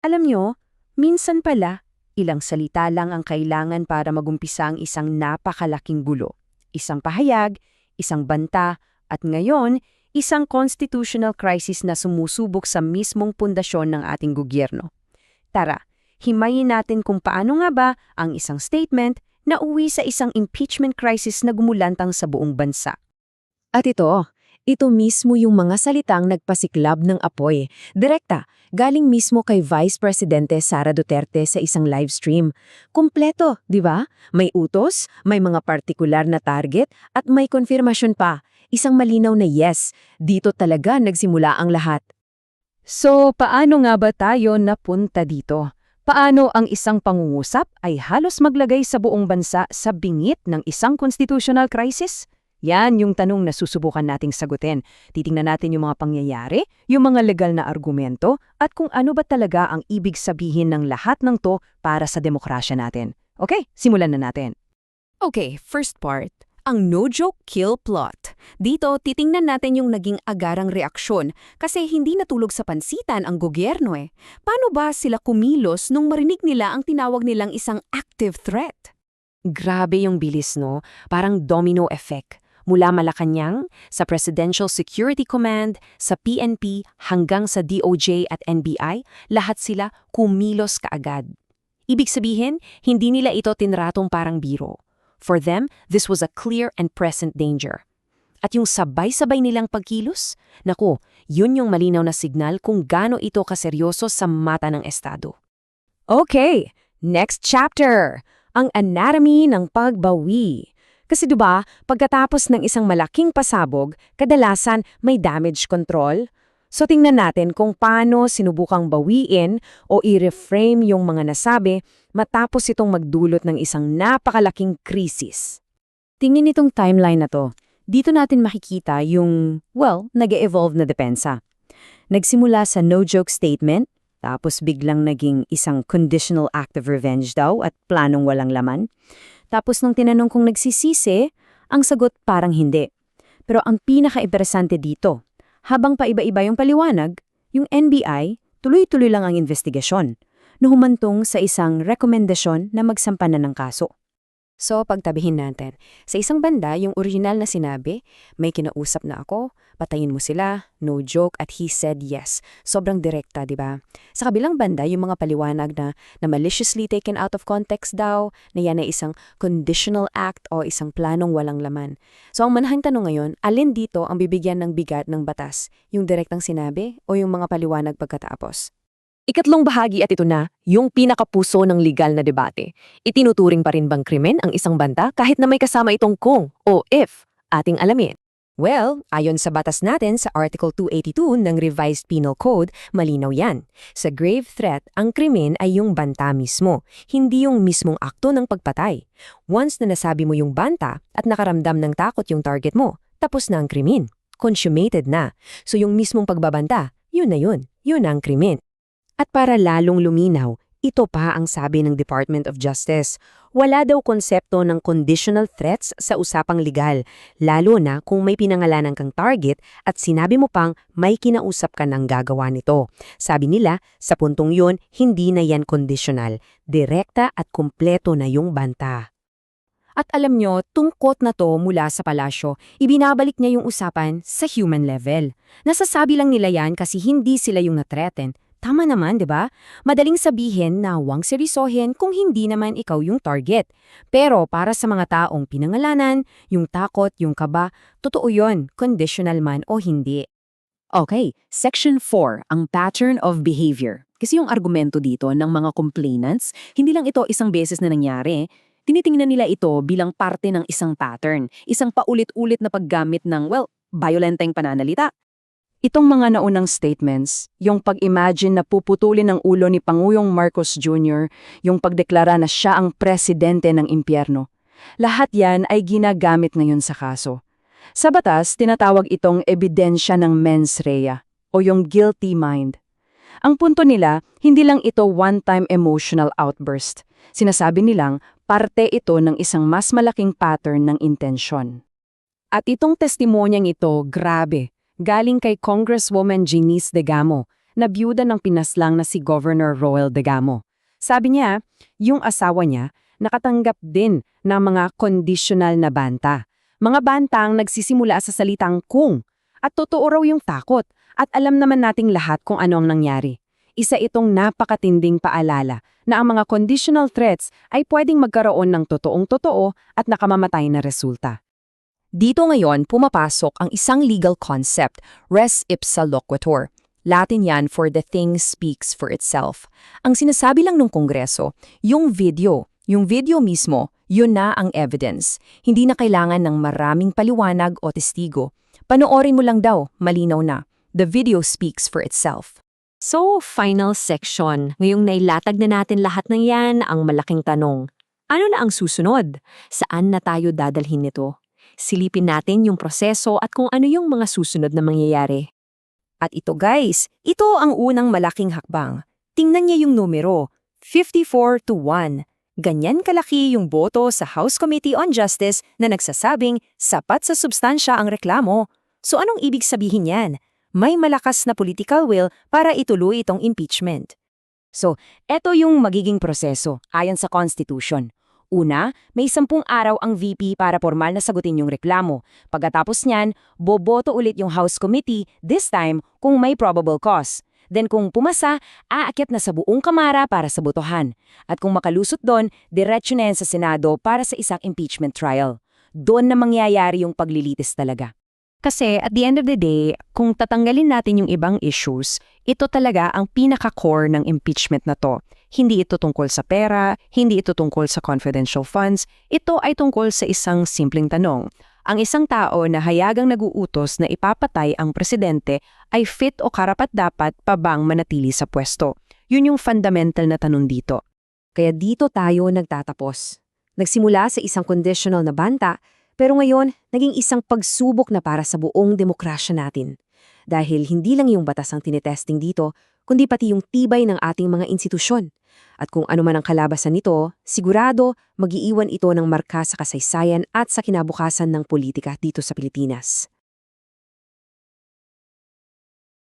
Alam nyo, minsan pala, ilang salita lang ang kailangan para magumpisa ang isang napakalaking gulo. Isang pahayag, isang banta, at ngayon, isang constitutional crisis na sumusubok sa mismong pundasyon ng ating gobyerno. Tara, himayin natin kung paano nga ba ang isang statement na uwi sa isang impeachment crisis na gumulantang sa buong bansa. At ito mismo yung mga salitang nagpasiklab ng apoy. Direkta, galing mismo kay Vice Presidente Sara Duterte sa isang live stream. Kumpleto, di ba? May utos, may mga partikular na target, at may konfirmasyon pa. Isang malinaw na yes, dito talaga nagsimula ang lahat. So, paano nga ba tayo napunta dito? Paano ang isang pangungusap ay halos maglagay sa buong bansa sa bingit ng isang constitutional crisis? Yan yung tanong na susubukan nating sagutin. Titingnan natin yung mga pangyayari, yung mga legal na argumento, at kung ano ba talaga ang ibig sabihin ng lahat ng to para sa demokrasya natin. Okay, simulan na natin. Okay, first part, ang no-joke kill plot. Dito, titingnan natin yung naging agarang reaksyon kasi hindi natulog sa pansitan ang gobyerno eh. Paano ba sila kumilos nung marinig nila ang tinawag nilang isang active threat? Grabe yung bilis, no? Parang domino effect. Mula Malacanang, sa Presidential Security Command, sa PNP, hanggang sa DOJ at NBI, lahat sila kumilos kaagad. Ibig sabihin, hindi nila ito tinratong parang biro. For them, this was a clear and present danger. At yung sabay-sabay nilang pagkilos, naku, yun yung malinaw na signal kung gaano ito kaseryoso sa mata ng Estado. Okay, next chapter, ang anatomy ng pagbawi. Kasi diba, pagkatapos ng isang malaking pasabog, kadalasan may damage control. So tingnan natin kung paano sinubukang bawiin o i-reframe yung mga nasabi matapos itong magdulot ng isang napakalaking krisis. Tingnan itong timeline na to. Dito natin makikita yung, nag-evolve na depensa. Nagsimula sa no-joke statement, tapos biglang naging isang conditional act of revenge daw at planong walang laman. Tapos nung tinanong kung nagsisisi, ang sagot parang hindi. Pero ang pinaka-interesante dito, habang paiba-iba yung paliwanag, yung NBI tuloy-tuloy lang ang investigasyon na humantong sa isang rekomendasyon na magsampa na ng kaso. So, pagtabihin natin. Sa isang banda, yung original na sinabi, may kinausap na ako, patayin mo sila, no joke, at he said yes. Sobrang direkta, di ba? Sa kabilang banda, yung mga paliwanag na maliciously taken out of context daw, na yan ay isang conditional act o isang planong walang laman. So, ang manahang tanong ngayon, alin dito ang bibigyan ng bigat ng batas? Yung direktang sinabi o yung mga paliwanag pagkatapos? Ikatlong bahagi at ito na, yung pinakapuso ng legal na debate. Itinuturing pa rin bang krimen ang isang banta kahit na may kasama itong kung o if? Ating alamin. Well, ayon sa batas natin sa Article 282 ng Revised Penal Code, malinaw yan. Sa grave threat, ang krimen ay yung banta mismo, hindi yung mismong akto ng pagpatay. Once na nasabi mo yung banta at nakaramdam ng takot yung target mo, tapos na ang krimen. Consummated na. So yung mismong pagbabanta, yun na yun. Yun ang krimen. At para lalong luminaw, ito pa ang sabi ng Department of Justice. Wala daw konsepto ng conditional threats sa usapang legal, lalo na kung may pinangalanan kang target at sinabi mo pang may kinausap ka ng gagawa nito. Sabi nila, sa puntong yun, hindi na yan conditional. Direkta at kumpleto na yung banta. At alam nyo, tungkot na to mula sa palasyo, ibinabalik niya yung usapan sa human level. Nasasabi lang nila yan kasi hindi sila yung na-threaten. Tama naman, di ba? Madaling sabihin na huwag seryosohin kung hindi naman ikaw yung target. Pero para sa mga taong pinangalanan, yung takot, yung kaba, totoo yun, conditional man o hindi. Okay, Section 4, ang pattern of behavior. Kasi yung argumento dito ng mga complainants, hindi lang ito isang beses na nangyari. Tinitingnan nila ito bilang parte ng isang pattern, isang paulit-ulit na paggamit ng, violenteng pananalita. Itong mga naunang statements, yung pag-imagine na puputulin ang ulo ni Pangulong Marcos Jr., yung pagdeklara na siya ang presidente ng impyerno, lahat yan ay ginagamit ngayon sa kaso. Sa batas, tinatawag itong ebidensya ng mens rea o yung guilty mind. Ang punto nila, hindi lang ito one-time emotional outburst. Sinasabi nilang parte ito ng isang mas malaking pattern ng intensyon. At itong testimonyang ito, grabe. Galing kay Congresswoman Janice Degamo, na byuda ng pinaslang na si Governor Roel Degamo. Sabi niya, yung asawa niya nakatanggap din ng mga conditional na banta. Mga bantang nagsisimula sa salitang kung, at totoo raw yung takot, at alam naman nating lahat kung ano ang nangyari. Isa itong napakatinding paalala na ang mga conditional threats ay pwedeng magkaroon ng totoong-totoo at nakamamatay na resulta. Dito ngayon pumapasok ang isang legal concept, res ipsa loquitur. Latin yan for the thing speaks for itself. Ang sinasabi lang ng Kongreso, yung video mismo, yun na ang evidence. Hindi na kailangan ng maraming paliwanag o testigo. Panoorin mo lang daw, malinaw na. The video speaks for itself. So, final section. Ngayong nailatag na natin lahat ng yan, ang malaking tanong. Ano na ang susunod? Saan na tayo dadalhin nito? Silipin natin yung proseso at kung ano yung mga susunod na mangyayari. At ito guys, ito ang unang malaking hakbang. Tingnan niya yung numero, 54-1. Ganyan kalaki yung boto sa House Committee on Justice na nagsasabing sapat sa substansya ang reklamo. So anong ibig sabihin yan? May malakas na political will para ituloy itong impeachment. So, eto yung magiging proseso ayon sa Constitution. Una, may 10 araw ang VP para formal na sagutin yung reklamo. Pagkatapos niyan, boboto ulit yung House Committee, this time kung may probable cause. Then kung pumasa, aakyat na sa buong kamara para sa botohan. At kung makalusot doon, diretso na yan sa Senado para sa isang impeachment trial. Doon na mangyayari yung paglilitis talaga. Kasi at the end of the day, kung tatanggalin natin yung ibang issues, ito talaga ang pinaka-core ng impeachment na to. Hindi ito tungkol sa pera, hindi ito tungkol sa confidential funds, ito ay tungkol sa isang simpleng tanong. Ang isang tao na hayagang naguutos na ipapatay ang presidente ay fit o karapat-dapat pa bang manatili sa pwesto? Yun yung fundamental na tanong dito. Kaya dito tayo nagtatapos. Nagsimula sa isang conditional na banta, pero ngayon, naging isang pagsubok na para sa buong demokrasya natin. Dahil hindi lang yung batas ang tinetesting dito, kundi pati yung tibay ng ating mga institusyon. At kung ano man ang kalabasan nito, sigurado mag-iiwan ito ng marka sa kasaysayan at sa kinabukasan ng politika dito sa Pilipinas.